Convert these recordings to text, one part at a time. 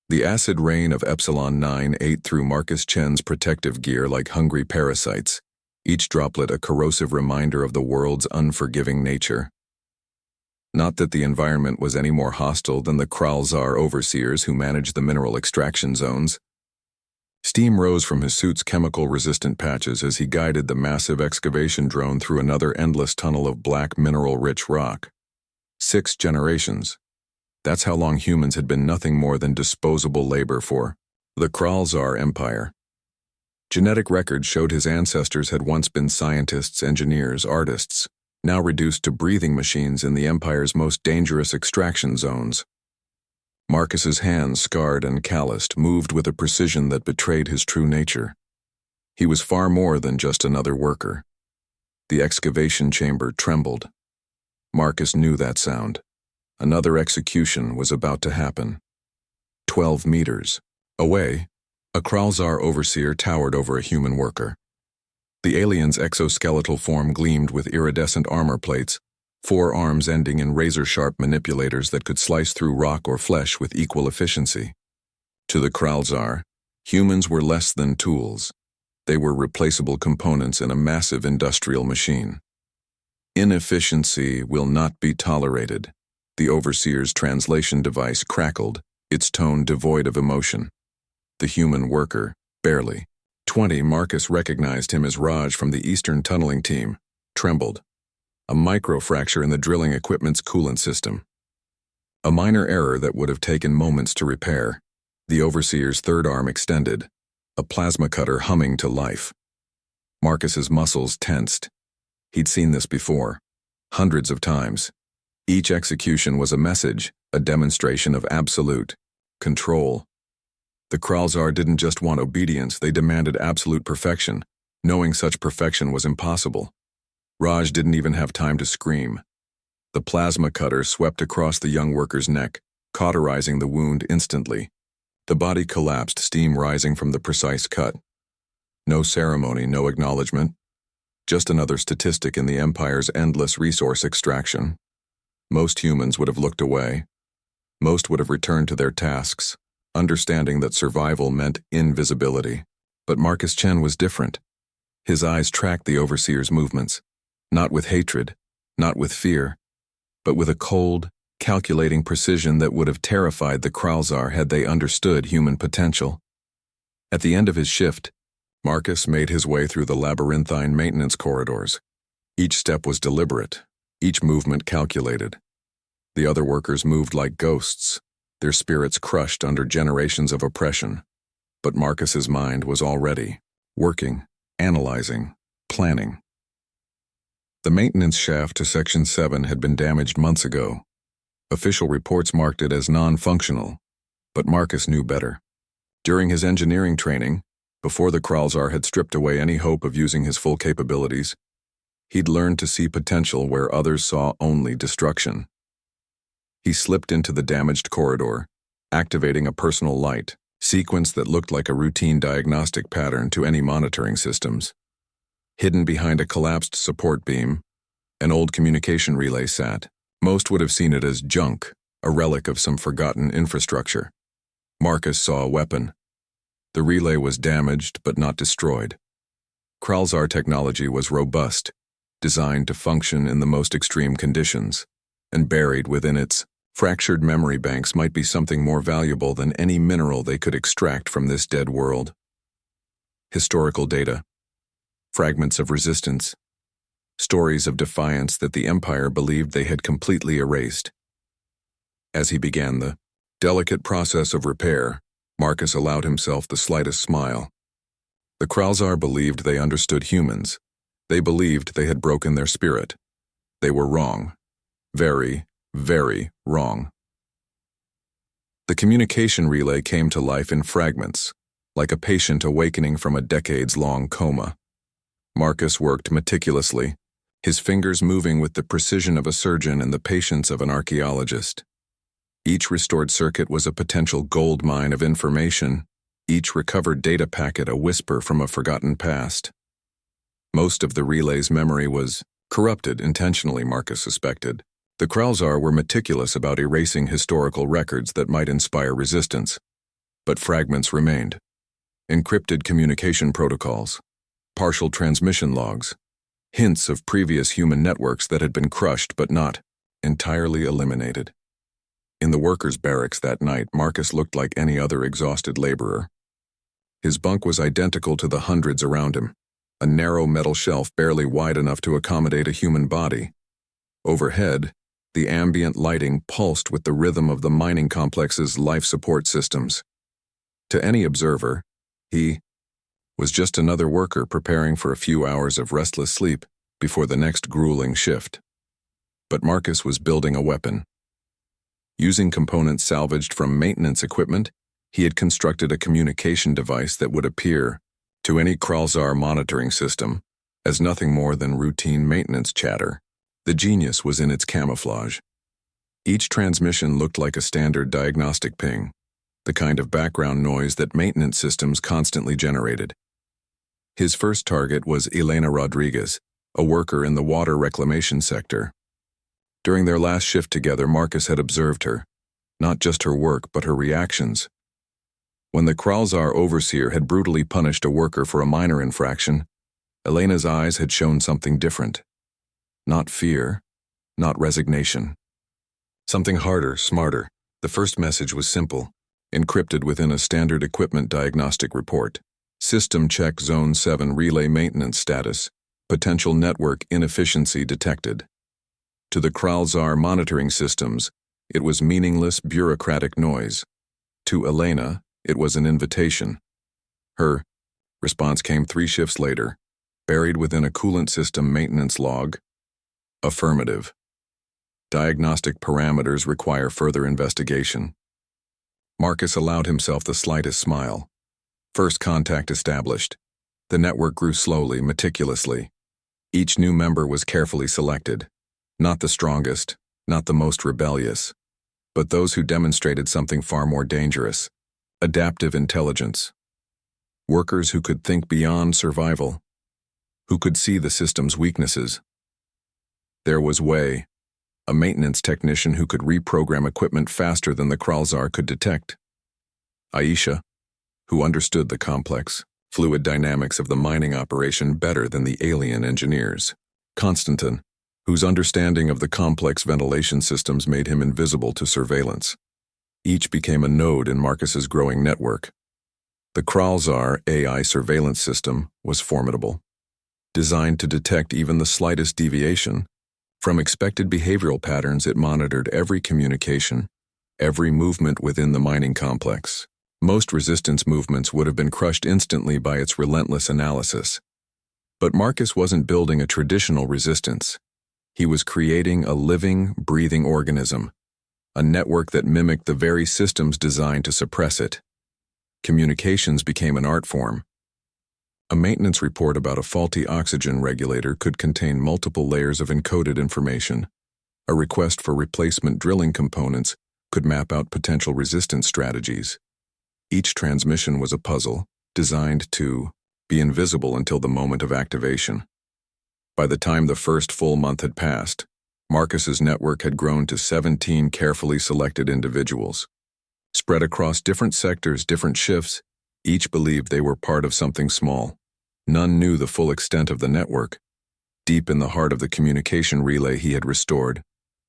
The acid rain of Epsilon 9 ate through Marcus Chen's protective gear like hungry parasites, each droplet a corrosive reminder of the world's unforgiving nature. Not that the environment was any more hostile than the Kralzar overseers who managed the mineral extraction zones. Steam rose from his suit's chemical-resistant patches as he guided the massive excavation drone through another endless tunnel of black mineral-rich rock. 6 generations. That's how long humans had been nothing more than disposable labor for the Kralzar Empire. Genetic records showed his ancestors had once been scientists, engineers, artists, now reduced to breathing machines in the Empire's most dangerous extraction zones. Marcus's hands, scarred and calloused, moved with a precision that betrayed his true nature. He was far more than just another worker. The excavation chamber trembled. Marcus knew that sound. Another execution was about to happen. 12 meters away, a Kralzar overseer towered over a human worker. The alien's exoskeletal form gleamed with iridescent armor plates, 4 arms ending in razor-sharp manipulators that could slice through rock or flesh with equal efficiency. To the Kralzar, humans were less than tools. They were replaceable components in a massive industrial machine. Inefficiency will not be tolerated. The overseer's translation device crackled, its tone devoid of emotion. The human worker, barely 20, Marcus recognized him as Raj from the Eastern Tunneling Team, trembled. A microfracture in the drilling equipment's coolant system. A minor error that would have taken moments to repair. The overseer's third arm extended, a plasma cutter humming to life. Marcus's muscles tensed. He'd seen this before, hundreds of times. Each execution was a message, a demonstration of absolute control. The Kralzar didn't just want obedience, they demanded absolute perfection, knowing such perfection was impossible. Raj didn't even have time to scream. The plasma cutter swept across the young worker's neck, cauterizing the wound instantly. The body collapsed, steam rising from the precise cut. No ceremony, no acknowledgement. Just another statistic in the Empire's endless resource extraction. Most humans would have looked away. Most would have returned to their tasks, understanding that survival meant invisibility. But Marcus Chen was different. His eyes tracked the overseer's movements, not with hatred, not with fear, but with a cold, calculating precision that would have terrified the Kralzar had they understood human potential. At the end of his shift, Marcus made his way through the labyrinthine maintenance corridors. Each step was deliberate, each movement calculated. The other workers moved like ghosts, their spirits crushed under generations of oppression. But Marcus's mind was already working, analyzing, planning. The maintenance shaft to Section 7 had been damaged months ago. Official reports marked it as non-functional, but Marcus knew better. During his engineering training, before the Kralzar had stripped away any hope of using his full capabilities, he'd learned to see potential where others saw only destruction. He slipped into the damaged corridor, activating a personal light, sequence that looked like a routine diagnostic pattern to any monitoring systems. Hidden behind a collapsed support beam, an old communication relay sat. Most would have seen it as junk, a relic of some forgotten infrastructure. Marcus saw a weapon. The relay was damaged but not destroyed. Kralzar technology was robust, designed to function in the most extreme conditions, and buried within its fractured memory banks might be something more valuable than any mineral they could extract from this dead world. Historical data, fragments of resistance, stories of defiance that the Empire believed they had completely erased. As he began the delicate process of repair, Marcus allowed himself the slightest smile. The Kralzar believed they understood humans. They believed they had broken their spirit. They were wrong. Very, very wrong. The communication relay came to life in fragments, like a patient awakening from a decades-long coma. Marcus worked meticulously, his fingers moving with the precision of a surgeon and the patience of an archaeologist. Each restored circuit was a potential gold mine of information, each recovered data packet a whisper from a forgotten past. Most of the relay's memory was corrupted intentionally, Marcus suspected. The Kralzar were meticulous about erasing historical records that might inspire resistance. But fragments remained. Encrypted communication protocols, partial transmission logs, hints of previous human networks that had been crushed but not entirely eliminated. In the workers' barracks that night, Marcus looked like any other exhausted laborer. His bunk was identical to the hundreds around him, a narrow metal shelf barely wide enough to accommodate a human body. Overhead, the ambient lighting pulsed with the rhythm of the mining complex's life support systems. To any observer, he was just another worker preparing for a few hours of restless sleep before the next grueling shift. But Marcus was building a weapon. Using components salvaged from maintenance equipment, he had constructed a communication device that would appear to any Kralzar monitoring system as nothing more than routine maintenance chatter. The genius was in its camouflage. Each transmission looked like a standard diagnostic ping, the kind of background noise that maintenance systems constantly generated. His first target was Elena Rodriguez, a worker in the water reclamation sector. During their last shift together, Marcus had observed her, not just her work, but her reactions. When the Kralzar overseer had brutally punished a worker for a minor infraction, Elena's eyes had shown something different. Not fear, not resignation. Something harder, smarter. The first message was simple, encrypted within a standard equipment diagnostic report. System check Zone 7 relay maintenance status. Potential network inefficiency detected. To the Kralzar monitoring systems, it was meaningless bureaucratic noise. To Elena, it was an invitation. Her response came 3 shifts later, buried within a coolant system maintenance log. Affirmative. Diagnostic parameters require further investigation. Marcus allowed himself the slightest smile. First contact established. The network grew slowly, meticulously. Each new member was carefully selected. Not the strongest, not the most rebellious, but those who demonstrated something far more dangerous. Adaptive intelligence. Workers who could think beyond survival. Who could see the system's weaknesses. There was Wei, a maintenance technician who could reprogram equipment faster than the Kralzar could detect. Aisha, who understood the complex, fluid dynamics of the mining operation better than the alien engineers. Konstantin, whose understanding of the complex ventilation systems made him invisible to surveillance. Each became a node in Marcus's growing network. The Kralzar AI surveillance system was formidable. Designed to detect even the slightest deviation, from expected behavioral patterns, it monitored every communication, every movement within the mining complex. Most resistance movements would have been crushed instantly by its relentless analysis. But Marcus wasn't building a traditional resistance. He was creating a living, breathing organism, a network that mimicked the very systems designed to suppress it. Communications became an art form. A maintenance report about a faulty oxygen regulator could contain multiple layers of encoded information. A request for replacement drilling components could map out potential resistance strategies. Each transmission was a puzzle, designed to be invisible until the moment of activation. By the time the first full month had passed, Marcus's network had grown to 17 carefully selected individuals. Spread across different sectors, different shifts, each believed they were part of something small. None knew the full extent of the network. Deep in the heart of the communication relay he had restored,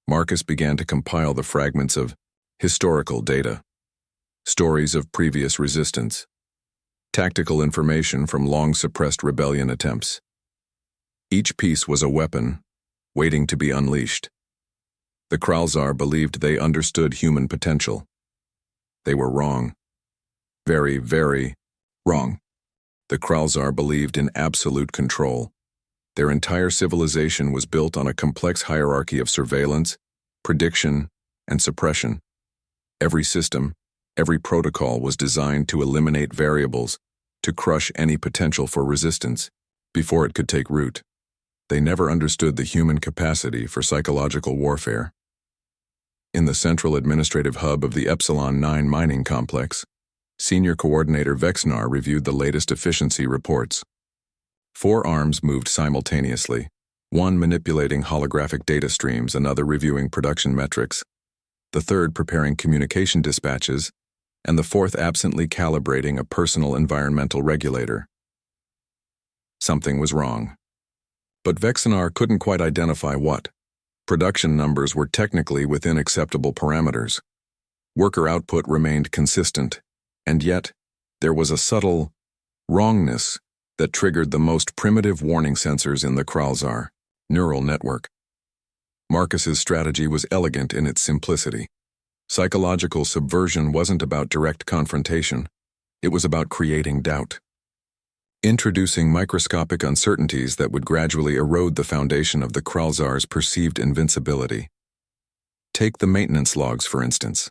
Marcus began to compile the fragments of historical data, stories of previous resistance, tactical information from long-suppressed rebellion attempts. Each piece was a weapon, waiting to be unleashed. The Kralzar believed they understood human potential. They were wrong. Very, very wrong. The Kralzar believed in absolute control. Their entire civilization was built on a complex hierarchy of surveillance, prediction, and suppression. Every system, every protocol was designed to eliminate variables, to crush any potential for resistance before it could take root. They never understood the human capacity for psychological warfare. In the central administrative hub of the Epsilon 9 mining complex, Senior Coordinator Vexnar reviewed the latest efficiency reports. 4 arms moved simultaneously, one manipulating holographic data streams, another reviewing production metrics, the third preparing communication dispatches, and the fourth absently calibrating a personal environmental regulator. Something was wrong. But Vexenar couldn't quite identify what. Production numbers were technically within acceptable parameters. Worker output remained consistent, and yet there was a subtle wrongness that triggered the most primitive warning sensors in the Kralzar neural network. Marcus's strategy was elegant in its simplicity. Psychological subversion wasn't about direct confrontation. It was about creating doubt. Introducing microscopic uncertainties that would gradually erode the foundation of the Kralzar's perceived invincibility. Take the maintenance logs, for instance.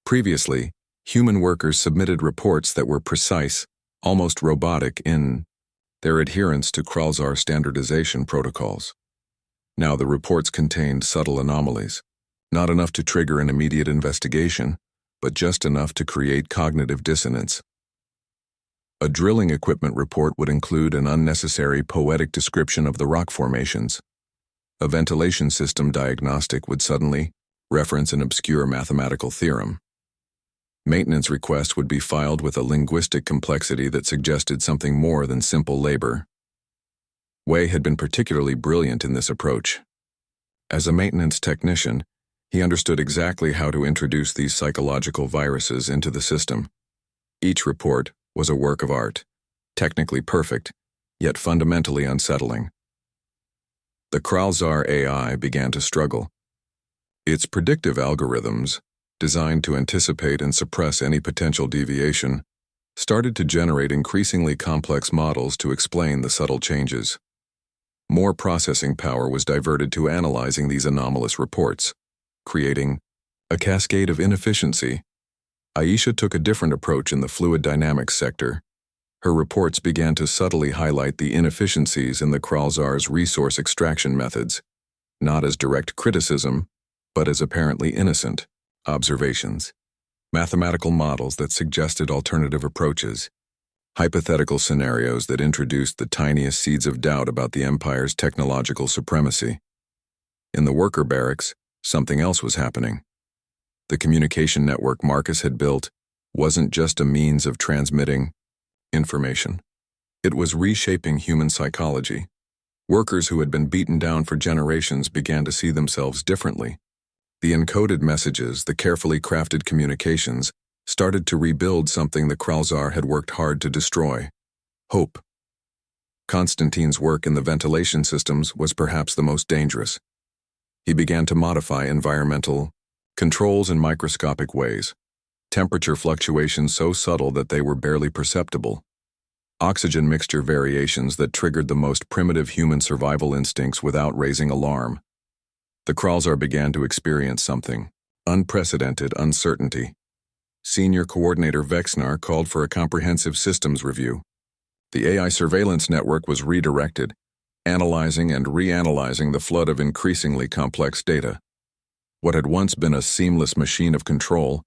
Previously, human workers submitted reports that were precise, almost robotic in their adherence to Kralzar standardization protocols. Now the reports contained subtle anomalies, not enough to trigger an immediate investigation, but just enough to create cognitive dissonance. A drilling equipment report would include an unnecessary poetic description of the rock formations. A ventilation system diagnostic would suddenly reference an obscure mathematical theorem. Maintenance requests would be filed with a linguistic complexity that suggested something more than simple labor. Wei had been particularly brilliant in this approach. As a maintenance technician, he understood exactly how to introduce these psychological viruses into the system. Each report was a work of art, technically perfect, yet fundamentally unsettling. The Kralzar AI began to struggle. Its predictive algorithms, designed to anticipate and suppress any potential deviation, started to generate increasingly complex models to explain the subtle changes. More processing power was diverted to analyzing these anomalous reports, creating a cascade of inefficiency. Aisha took a different approach in the fluid dynamics sector. Her reports began to subtly highlight the inefficiencies in the Kralzar's resource extraction methods, not as direct criticism, but as apparently innocent observations. Mathematical models that suggested alternative approaches, hypothetical scenarios that introduced the tiniest seeds of doubt about the Empire's technological supremacy. In the worker barracks, something else was happening. The communication network Marcus had built wasn't just a means of transmitting information. It was reshaping human psychology. Workers who had been beaten down for generations began to see themselves differently. The encoded messages, the carefully crafted communications, started to rebuild something the Kralzar had worked hard to destroy: hope. Constantine's work in the ventilation systems was perhaps the most dangerous. He began to modify environmental controls in microscopic ways, temperature fluctuations so subtle that they were barely perceptible, oxygen mixture variations that triggered the most primitive human survival instincts without raising alarm. The Kralzar began to experience something: unprecedented uncertainty. Senior Coordinator Vexnar called for a comprehensive systems review. The AI surveillance network was redirected, analyzing and reanalyzing the flood of increasingly complex data. What had once been a seamless machine of control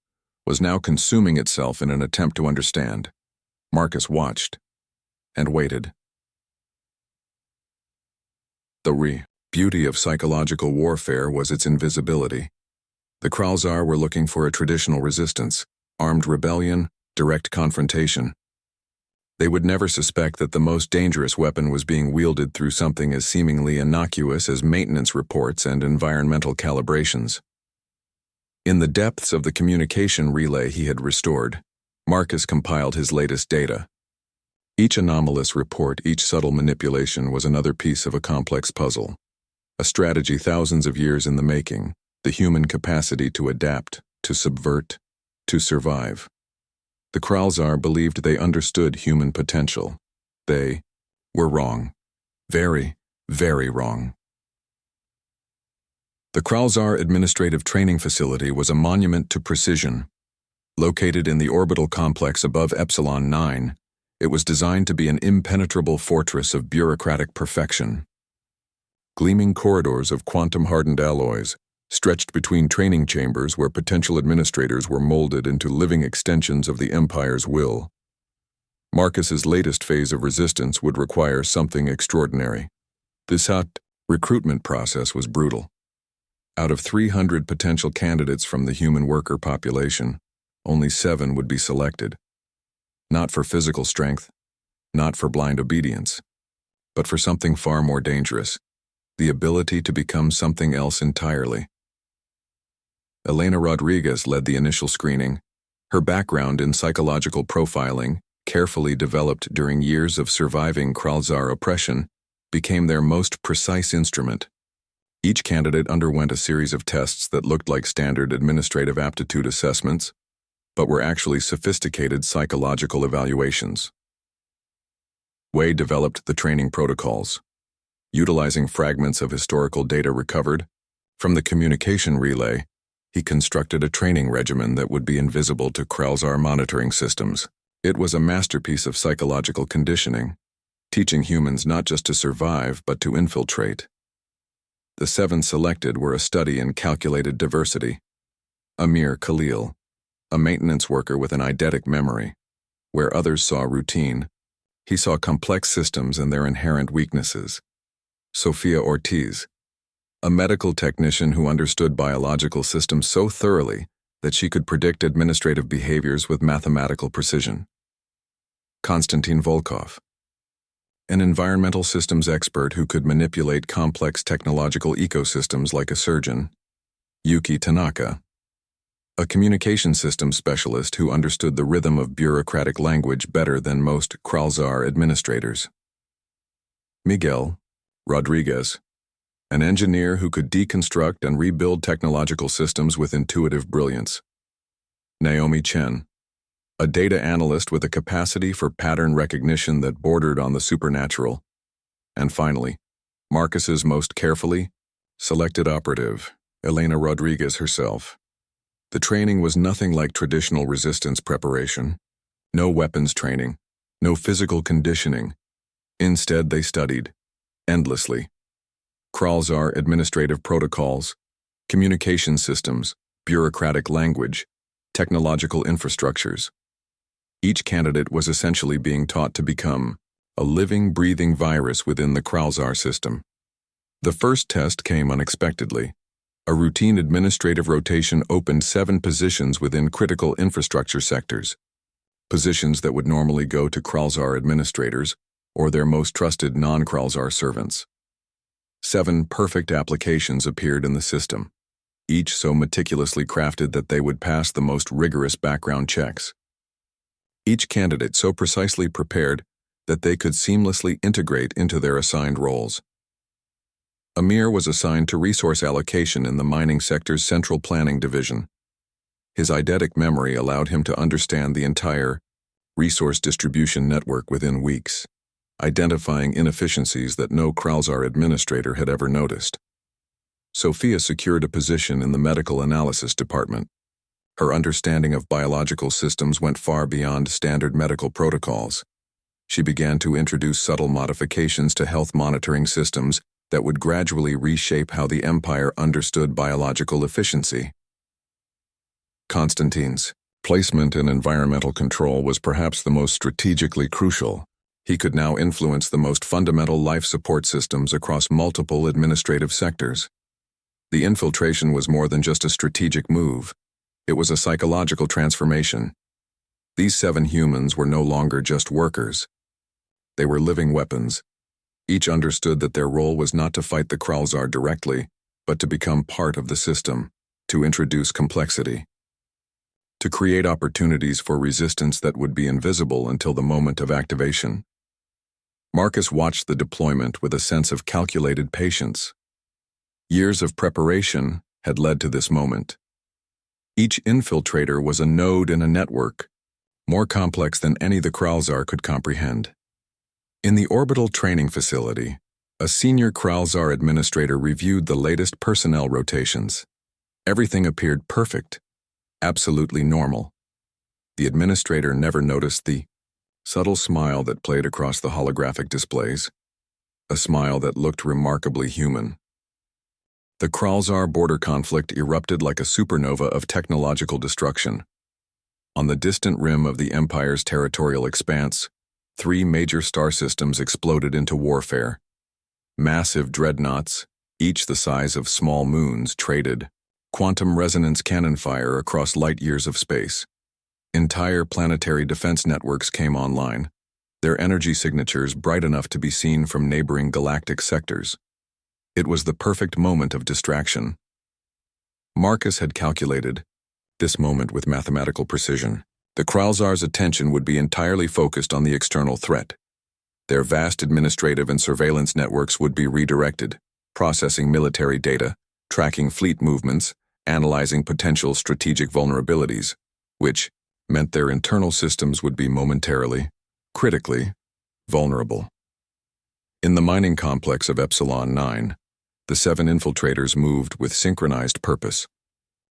was now consuming itself in an attempt to understand. Marcus watched and waited. The beauty of psychological warfare was its invisibility. The Kralzar were looking for a traditional resistance, armed rebellion, direct confrontation. They would never suspect that the most dangerous weapon was being wielded through something as seemingly innocuous as maintenance reports and environmental calibrations. In the depths of the communication relay he had restored, Marcus compiled his latest data. Each anomalous report, each subtle manipulation was another piece of a complex puzzle. A strategy thousands of years in the making, the human capacity to adapt, to subvert, to survive. The Kralzar believed they understood human potential. They were wrong. Very, very wrong. The Kralzar Administrative Training Facility was a monument to precision. Located in the orbital complex above Epsilon 9, it was designed to be an impenetrable fortress of bureaucratic perfection. Gleaming corridors of quantum-hardened alloys stretched between training chambers where potential administrators were molded into living extensions of the Empire's will. Marcus's latest phase of resistance would require something extraordinary. This hot recruitment process was brutal. Out of 300 potential candidates from the human worker population, Only 7 would be selected. Not for physical strength, not for blind obedience, but for something far more dangerous, the ability to become something else entirely. Elena Rodriguez led the initial screening. Her background in psychological profiling, carefully developed during years of surviving Kralzar oppression, became their most precise instrument. Each candidate underwent a series of tests that looked like standard administrative aptitude assessments, but were actually sophisticated psychological evaluations. Wei developed the training protocols. Utilizing fragments of historical data recovered from the communication relay, he constructed a training regimen that would be invisible to Kralzar monitoring systems. It was a masterpiece of psychological conditioning, teaching humans not just to survive but to infiltrate. The 7 selected were a study in calculated diversity. Amir Khalil, a maintenance worker with an eidetic memory. Where others saw routine, he saw complex systems and their inherent weaknesses. Sophia Ortiz, a medical technician who understood biological systems so thoroughly that she could predict administrative behaviors with mathematical precision. Konstantin Volkov, an environmental systems expert who could manipulate complex technological ecosystems like a surgeon. Yuki Tanaka, a communication systems specialist who understood the rhythm of bureaucratic language better than most Kralzar administrators. Miguel Rodriguez, an engineer who could deconstruct and rebuild technological systems with intuitive brilliance. Naomi Chen, a data analyst with a capacity for pattern recognition that bordered on the supernatural. And finally, Marcus's most carefully selected operative, Elena Rodriguez herself. The training was nothing like traditional resistance preparation. No weapons training, no physical conditioning. Instead, they studied, endlessly, Kralzar administrative protocols, communication systems, bureaucratic language, technological infrastructures. Each candidate was essentially being taught to become a living, breathing virus within the Kralzar system. The first test came unexpectedly. A routine administrative rotation opened 7 positions within critical infrastructure sectors, positions that would normally go to Kralzar administrators or their most trusted non-Kralzar servants. 7 perfect applications appeared in the system, each so meticulously crafted that they would pass the most rigorous background checks. Each candidate so precisely prepared that they could seamlessly integrate into their assigned roles. Amir was assigned to resource allocation in the mining sector's central planning division. His eidetic memory allowed him to understand the entire resource distribution network within weeks, identifying inefficiencies that no Kralzar administrator had ever noticed. Sophia secured a position in the medical analysis department. Her understanding of biological systems went far beyond standard medical protocols. She began to introduce subtle modifications to health monitoring systems that would gradually reshape how the Empire understood biological efficiency. Konstantin's placement in environmental control was perhaps the most strategically crucial. He could now influence the most fundamental life support systems across multiple administrative sectors. The infiltration was more than just a strategic move. It was a psychological transformation. These 7 humans were no longer just workers. They were living weapons. Each understood that their role was not to fight the Kralzar directly, but to become part of the system, to introduce complexity, to create opportunities for resistance that would be invisible until the moment of activation. Marcus watched the deployment with a sense of calculated patience. Years of preparation had led to this moment. Each infiltrator was a node in a network, more complex than any the Kralzar could comprehend. In the orbital training facility, a senior Kralzar administrator reviewed the latest personnel rotations. Everything appeared perfect, absolutely normal. The administrator never noticed the subtle smile that played across the holographic displays, a smile that looked remarkably human. The Kralzar border conflict erupted like a supernova of technological destruction. On the distant rim of the Empire's territorial expanse, 3 major star systems exploded into warfare. Massive dreadnoughts, each the size of small moons, traded quantum resonance cannon fire across light years of space. Entire planetary defense networks came online, their energy signatures bright enough to be seen from neighboring galactic sectors. It was the perfect moment of distraction. Marcus had calculated this moment with mathematical precision. The Kralzar's attention would be entirely focused on the external threat. Their vast administrative and surveillance networks would be redirected, processing military data, tracking fleet movements, analyzing potential strategic vulnerabilities, which meant their internal systems would be momentarily, critically, vulnerable. In the mining complex of Epsilon 9, the 7 infiltrators moved with synchronized purpose.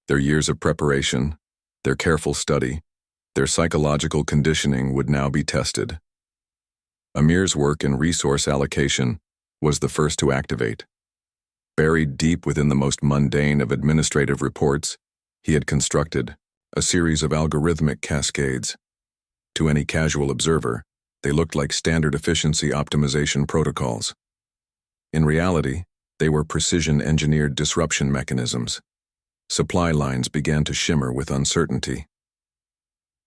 Their years of preparation, their careful study, their psychological conditioning would now be tested. Amir's work in resource allocation was the first to activate. Buried deep within the most mundane of administrative reports, he had constructed a series of algorithmic cascades. To any casual observer, they looked like standard efficiency optimization protocols. In reality, they were precision-engineered disruption mechanisms. Supply lines began to shimmer with uncertainty.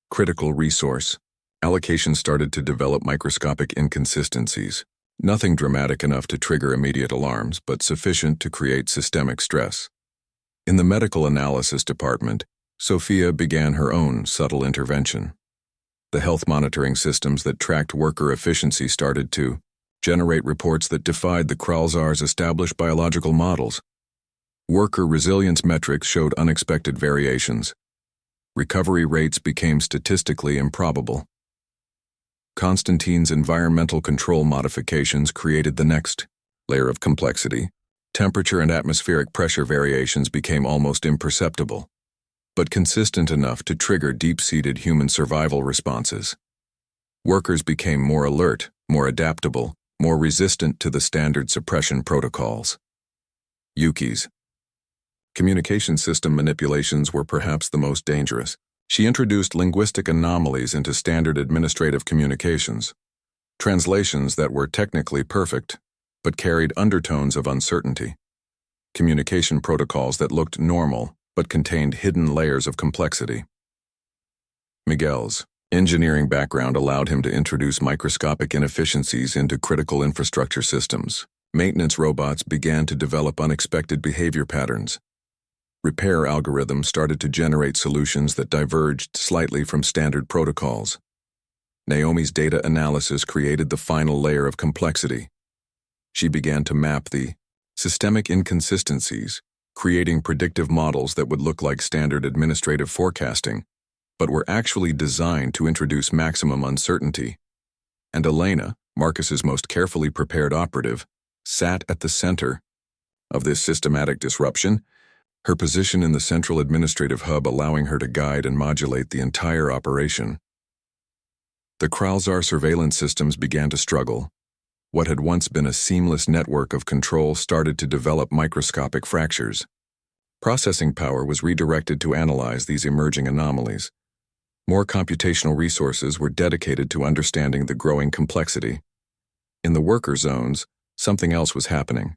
Critical resource allocation started to develop microscopic inconsistencies. Nothing dramatic enough to trigger immediate alarms, but sufficient to create systemic stress. In the medical analysis department, Sophia began her own subtle intervention. The health monitoring systems that tracked worker efficiency started to generate reports that defied the Kralzar's established biological models. Worker resilience metrics showed unexpected variations. Recovery rates became statistically improbable. Constantine's environmental control modifications created the next layer of complexity. Temperature and atmospheric pressure variations became almost imperceptible, but consistent enough to trigger deep-seated human survival responses. Workers became more alert, more adaptable, more resistant to the standard suppression protocols. Yuki's communication system manipulations were perhaps the most dangerous. She introduced linguistic anomalies into standard administrative communications, translations that were technically perfect, but carried undertones of uncertainty. Communication protocols that looked normal, but contained hidden layers of complexity. Miguel's engineering background allowed him to introduce microscopic inefficiencies into critical infrastructure systems. Maintenance robots began to develop unexpected behavior patterns. Repair algorithms started to generate solutions that diverged slightly from standard protocols. Naomi's data analysis created the final layer of complexity. She began to map the systemic inconsistencies, creating predictive models that would look like standard administrative forecasting, but were actually designed to introduce maximum uncertainty. And Elena, Marcus's most carefully prepared operative, sat at the center of this systematic disruption, her position in the central administrative hub allowing her to guide and modulate the entire operation. The Kralzar surveillance systems began to struggle. What had once been a seamless network of control started to develop microscopic fractures. Processing power was redirected to analyze these emerging anomalies. More computational resources were dedicated to understanding the growing complexity. In the worker zones, something else was happening.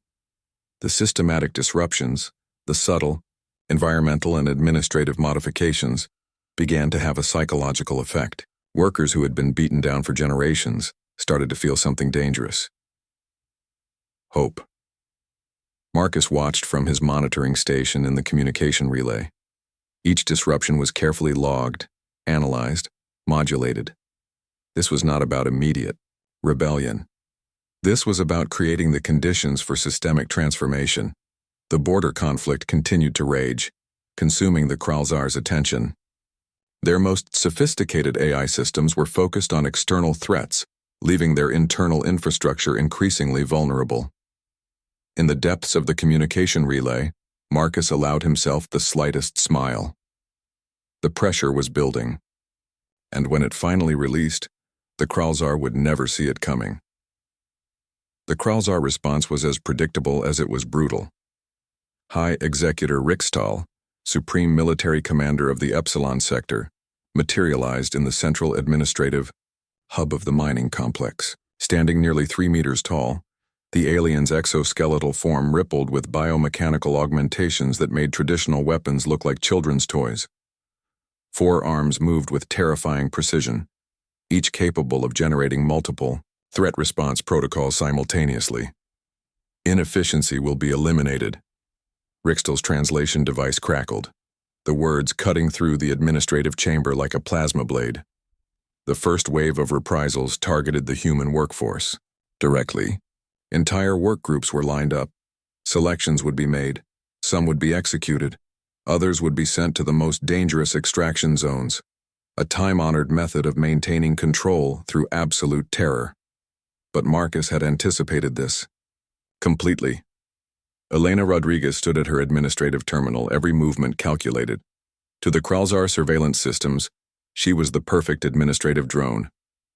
The systematic disruptions, the subtle, environmental and administrative modifications, began to have a psychological effect. Workers who had been beaten down for generations started to feel something dangerous. Hope. Marcus watched from his monitoring station in the communication relay. Each disruption was carefully logged, analyzed, modulated. This was not about immediate rebellion. This was about creating the conditions for systemic transformation. The border conflict continued to rage, consuming the Kralzar's attention. Their most sophisticated AI systems were focused on external threats, leaving their internal infrastructure increasingly vulnerable. In the depths of the communication relay, Marcus allowed himself the slightest smile. The pressure was building, and when it finally released, the Kralzar would never see it coming. The Kralzar response was as predictable as it was brutal. High Executor Rixtal, Supreme Military Commander of the Epsilon Sector, materialized in the central administrative hub of the mining complex. Standing nearly 3 meters tall, the alien's exoskeletal form rippled with biomechanical augmentations that made traditional weapons look like children's toys. 4 arms moved with terrifying precision, each capable of generating multiple threat response protocols simultaneously. Inefficiency will be eliminated. Rixtel's translation device crackled, the words cutting through the administrative chamber like a plasma blade. The first wave of reprisals targeted the human workforce directly. Entire work groups were lined up. Selections would be made. Some would be executed. Others would be sent to the most dangerous extraction zones, a time-honored method of maintaining control through absolute terror. But Marcus had anticipated this completely. Elena Rodriguez stood at her administrative terminal, every movement calculated. To the Kralzar surveillance systems, she was the perfect administrative drone.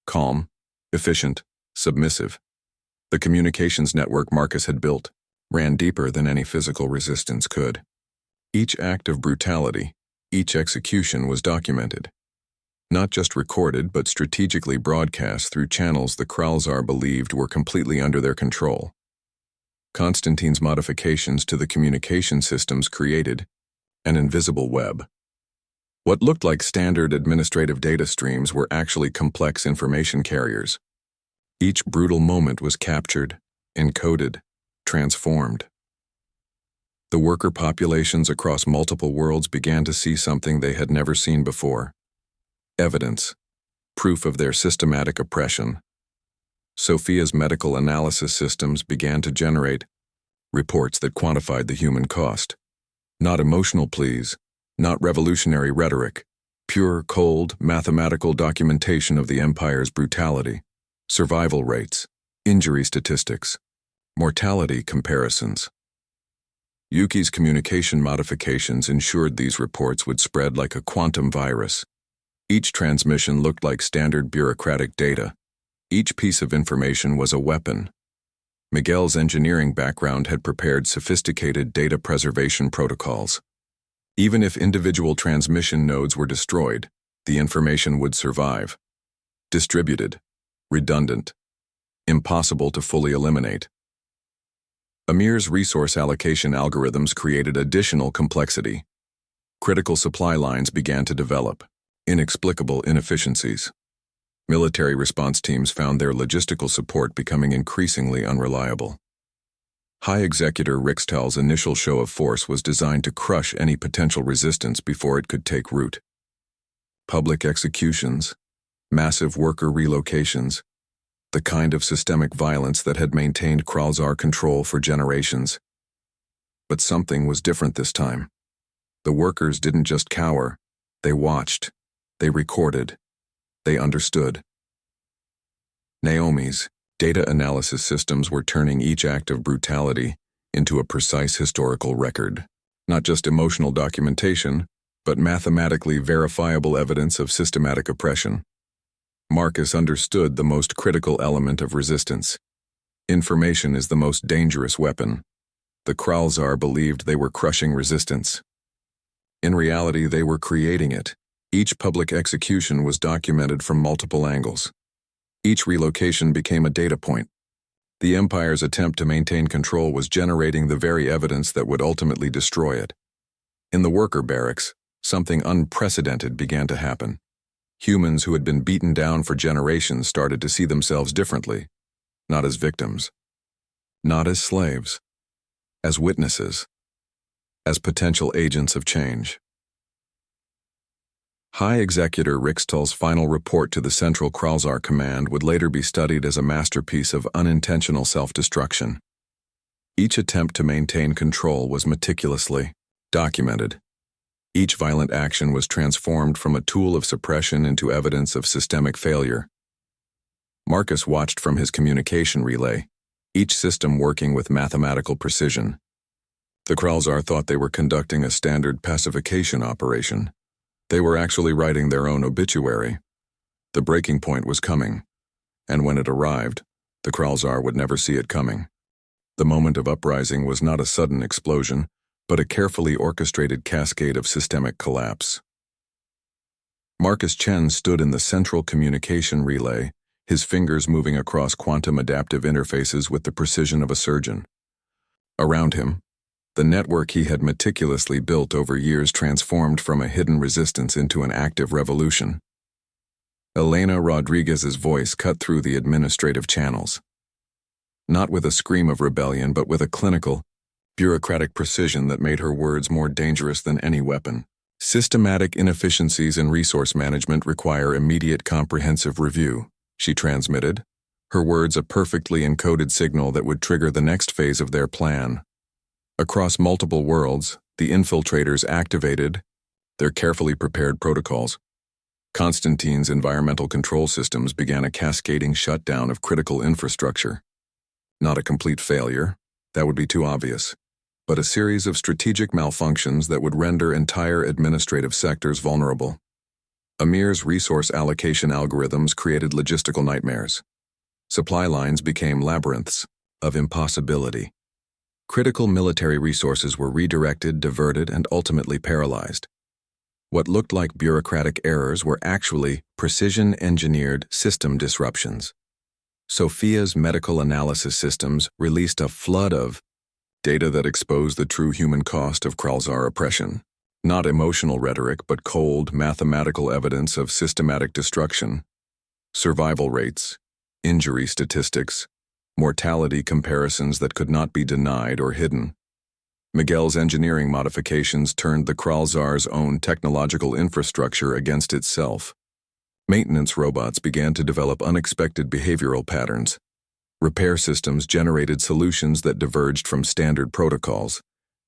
Calm, efficient, submissive. The communications network Marcus had built ran deeper than any physical resistance could. Each act of brutality, each execution was documented. Not just recorded, but strategically broadcast through channels the Kralzar believed were completely under their control. Constantine's modifications to the communication systems created an invisible web. What looked like standard administrative data streams were actually complex information carriers. Each brutal moment was captured, encoded, transformed. The worker populations across multiple worlds began to see something they had never seen before. Evidence, proof of their systematic oppression. Sophia's medical analysis systems began to generate reports that quantified the human cost. Not emotional pleas, not revolutionary rhetoric, pure, cold, mathematical documentation of the Empire's brutality, survival rates, injury statistics, mortality comparisons. Yuki's communication modifications ensured these reports would spread like a quantum virus. Each transmission looked like standard bureaucratic data. Each piece of information was a weapon. Miguel's engineering background had prepared sophisticated data preservation protocols. Even if individual transmission nodes were destroyed, the information would survive. Distributed, redundant, impossible to fully eliminate. Amir's resource allocation algorithms created additional complexity. Critical supply lines began to develop, inexplicable inefficiencies. Military response teams found their logistical support becoming increasingly unreliable. High Executor Rixtel's initial show of force was designed to crush any potential resistance before it could take root. Public executions, massive worker relocations, the kind of systemic violence that had maintained Kralzar control for generations. But something was different this time. The workers didn't just cower, they watched, they recorded, they understood. Naomi's data analysis systems were turning each act of brutality into a precise historical record, not just emotional documentation, but mathematically verifiable evidence of systematic oppression. Marcus understood the most critical element of resistance. Information is the most dangerous weapon. The Kralzar believed they were crushing resistance. In reality, they were creating it. Each public execution was documented from multiple angles. Each relocation became a data point. The Empire's attempt to maintain control was generating the very evidence that would ultimately destroy it. In the worker barracks, something unprecedented began to happen. Humans who had been beaten down for generations started to see themselves differently, not as victims, not as slaves, as witnesses, as potential agents of change. High Executor Rixtel's final report to the Central Kralzar Command would later be studied as a masterpiece of unintentional self-destruction. Each attempt to maintain control was meticulously documented. Each violent action was transformed from a tool of suppression into evidence of systemic failure. Marcus watched from his communication relay, each system working with mathematical precision. The Kralzar thought they were conducting a standard pacification operation. They were actually writing their own obituary. The breaking point was coming, and when it arrived, the Kralzar would never see it coming. The moment of uprising was not a sudden explosion, but a carefully orchestrated cascade of systemic collapse. Marcus Chen stood in the central communication relay, his fingers moving across quantum adaptive interfaces with the precision of a surgeon. Around him, The network he had meticulously built over years transformed from a hidden resistance into an active revolution. Elena Rodriguez's voice cut through the administrative channels. Not with a scream of rebellion, but with a clinical, bureaucratic precision that made her words more dangerous than any weapon. Systematic inefficiencies in resource management require immediate comprehensive review, she transmitted, her words a perfectly encoded signal that would trigger the next phase of their plan. Across multiple worlds, the infiltrators activated their carefully prepared protocols. Constantine's environmental control systems began a cascading shutdown of critical infrastructure. Not a complete failure, that would be too obvious, but a series of strategic malfunctions that would render entire administrative sectors vulnerable. Amir's resource allocation algorithms created logistical nightmares. Supply lines became labyrinths of impossibility. Critical military resources were redirected, diverted, and ultimately paralyzed. What looked like bureaucratic errors were actually precision-engineered system disruptions. Sophia's medical analysis systems released a flood of data that exposed the true human cost of Kralzar oppression. Not emotional rhetoric, but cold, mathematical evidence of systematic destruction. Survival rates, injury statistics, mortality comparisons that could not be denied or hidden. Miguel's engineering modifications turned the Kralzar's own technological infrastructure against itself. Maintenance robots began to develop unexpected behavioral patterns. Repair systems generated solutions that diverged from standard protocols,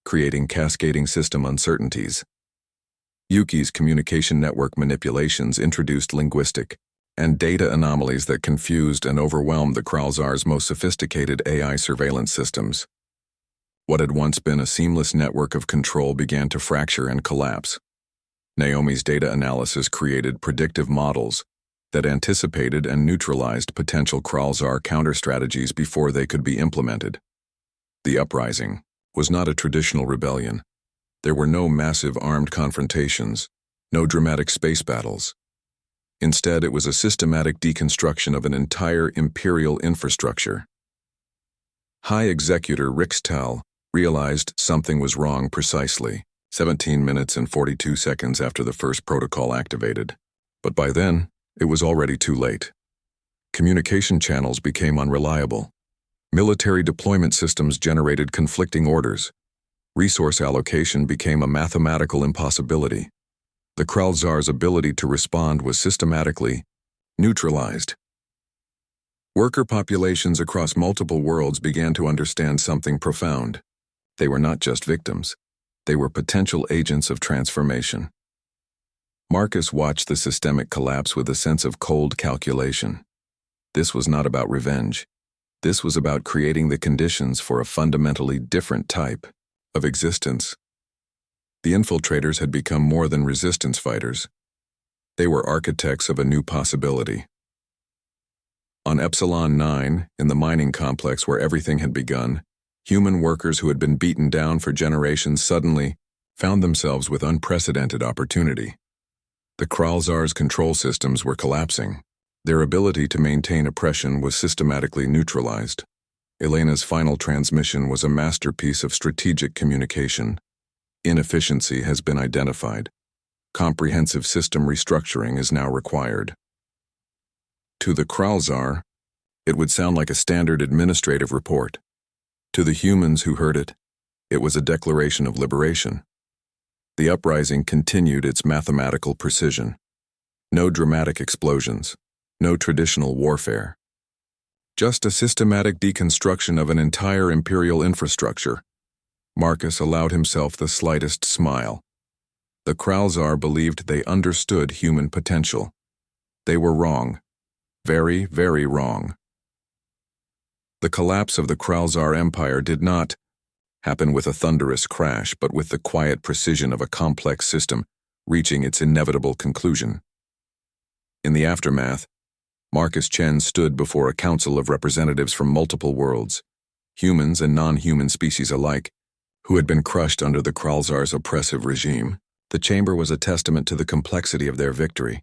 creating cascading system uncertainties. Yuki's communication network manipulations introduced linguistic and data anomalies that confused and overwhelmed the Kralzar's most sophisticated AI surveillance systems. What had once been a seamless network of control began to fracture and collapse. Naomi's data analysis created predictive models that anticipated and neutralized potential Kralzar counter-strategies before they could be implemented. The uprising was not a traditional rebellion. There were no massive armed confrontations, no dramatic space battles. Instead, it was a systematic deconstruction of an entire imperial infrastructure. High Executor Rixtal realized something was wrong precisely 17 minutes and 42 seconds after the first protocol activated. But by then, it was already too late. Communication channels became unreliable. Military deployment systems generated conflicting orders. Resource allocation became a mathematical impossibility. The Kralzar's ability to respond was systematically neutralized. Worker populations across multiple worlds began to understand something profound. They were not just victims. They were potential agents of transformation. Marcus watched the systemic collapse with a sense of cold calculation. This was not about revenge. This was about creating the conditions for a fundamentally different type of existence. The infiltrators had become more than resistance fighters. They were architects of a new possibility. On Epsilon 9, in the mining complex where everything had begun, human workers who had been beaten down for generations suddenly found themselves with unprecedented opportunity. The Kralzar's control systems were collapsing. Their ability to maintain oppression was systematically neutralized. Elena's final transmission was a masterpiece of strategic communication. Inefficiency has been identified. Comprehensive system restructuring is now required. To the Kralzar, it would sound like a standard administrative report. To the humans who heard it, it was a declaration of liberation. The uprising continued its mathematical precision. No dramatic explosions, no traditional warfare. Just a systematic deconstruction of an entire imperial infrastructure. Marcus allowed himself the slightest smile. The Kralzar believed they understood human potential. They were wrong. Very, very wrong. The collapse of the Kralzar Empire did not happen with a thunderous crash, but with the quiet precision of a complex system reaching its inevitable conclusion. In the aftermath, Marcus Chen stood before a council of representatives from multiple worlds, humans and non-human species alike, who had been crushed under the Kralzar's oppressive regime. The chamber was a testament to the complexity of their victory,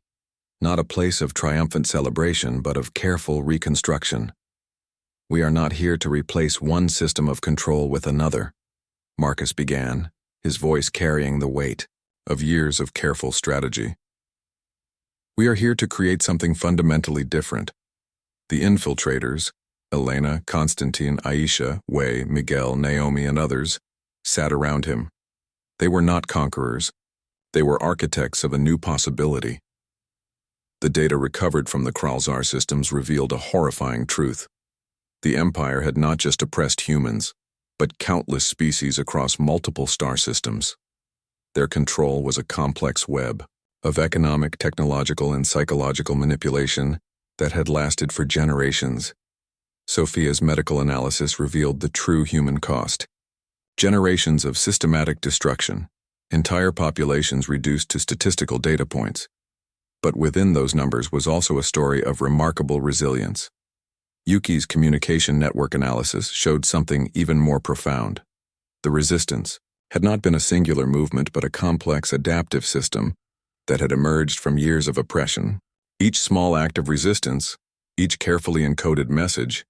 not a place of triumphant celebration, but of careful reconstruction. We are not here to replace one system of control with another, Marcus began, his voice carrying the weight of years of careful strategy. We are here to create something fundamentally different. The infiltrators, Elena, Constantine, Aisha, Wei, Miguel, Naomi, and others, sat around him. They were not conquerors. They were architects of a new possibility. The data recovered from the Kralzar systems revealed a horrifying truth. The Empire had not just oppressed humans, but countless species across multiple star systems. Their control was a complex web of economic, technological, and psychological manipulation that had lasted for generations. Sophia's medical analysis revealed the true human cost. Generations of systematic destruction, entire populations reduced to statistical data points. But within those numbers was also a story of remarkable resilience. Yuki's communication network analysis showed something even more profound. The Resistance had not been a singular movement but a complex adaptive system that had emerged from years of oppression. Each small act of resistance, each carefully encoded message,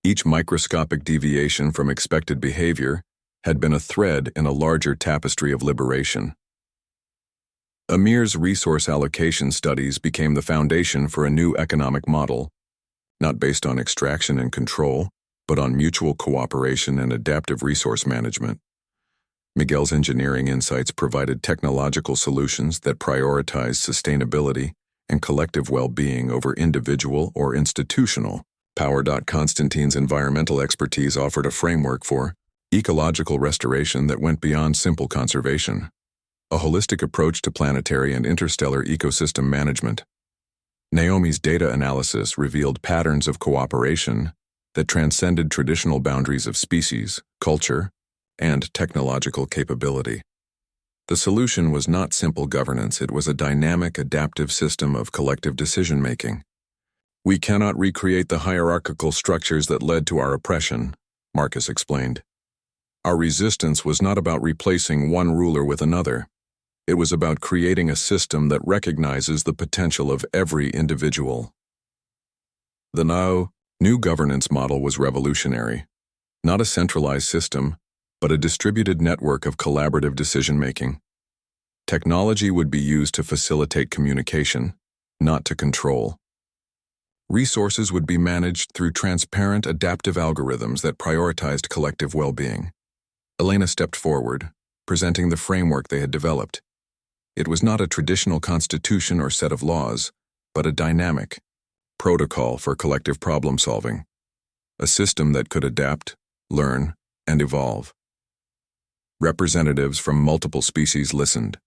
each microscopic deviation from expected behavior had been a thread in a larger tapestry of liberation. Amir's resource allocation studies became the foundation for a new economic model, not based on extraction and control, but on mutual cooperation and adaptive resource management. Miguel's engineering insights provided technological solutions that prioritized sustainability and collective well-being over individual or institutional power. Constantine's environmental expertise offered a framework for ecological restoration that went beyond simple conservation, a holistic approach to planetary and interstellar ecosystem management. Naomi's data analysis revealed patterns of cooperation that transcended traditional boundaries of species, culture, and technological capability. The solution was not simple governance, it was a dynamic, adaptive system of collective decision-making. We cannot recreate the hierarchical structures that led to our oppression, Marcus explained. Our resistance was not about replacing one ruler with another. It was about creating a system that recognizes the potential of every individual. The new governance model was revolutionary. Not a centralized system, but a distributed network of collaborative decision-making. Technology would be used to facilitate communication, not to control. Resources would be managed through transparent, adaptive algorithms that prioritized collective well-being. Elena stepped forward, presenting the framework they had developed. It was not a traditional constitution or set of laws, but a dynamic protocol for collective problem-solving, a system that could adapt, learn, and evolve. Representatives from multiple species listened.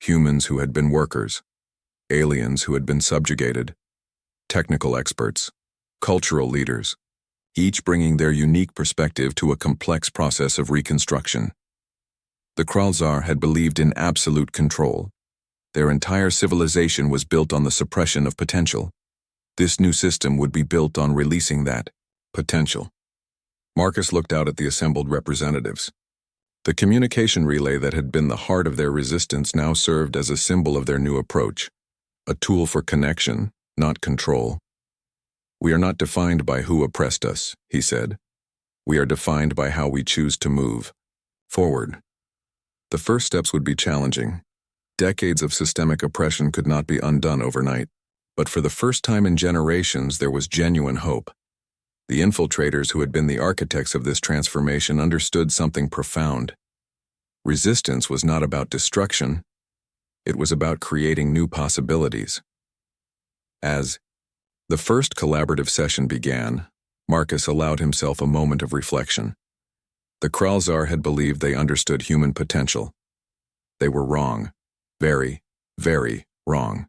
Humans who had been workers, aliens who had been subjugated, technical experts, cultural leaders, each bringing their unique perspective to a complex process of reconstruction. The Kralzar had believed in absolute control. Their entire civilization was built on the suppression of potential. This new system would be built on releasing that potential. Marcus looked out at the assembled representatives. The communication relay that had been the heart of their resistance now served as a symbol of their new approach, a tool for connection, not control. We are not defined by who oppressed us, he said. We are defined by how we choose to move forward. The first steps would be challenging. Decades of systemic oppression could not be undone overnight. But for the first time in generations, there was genuine hope. The infiltrators who had been the architects of this transformation understood something profound. Resistance was not about destruction. It was about creating new possibilities. As the first collaborative session began, Marcus allowed himself a moment of reflection. The Kralzar had believed they understood human potential. They were wrong. Very, very wrong.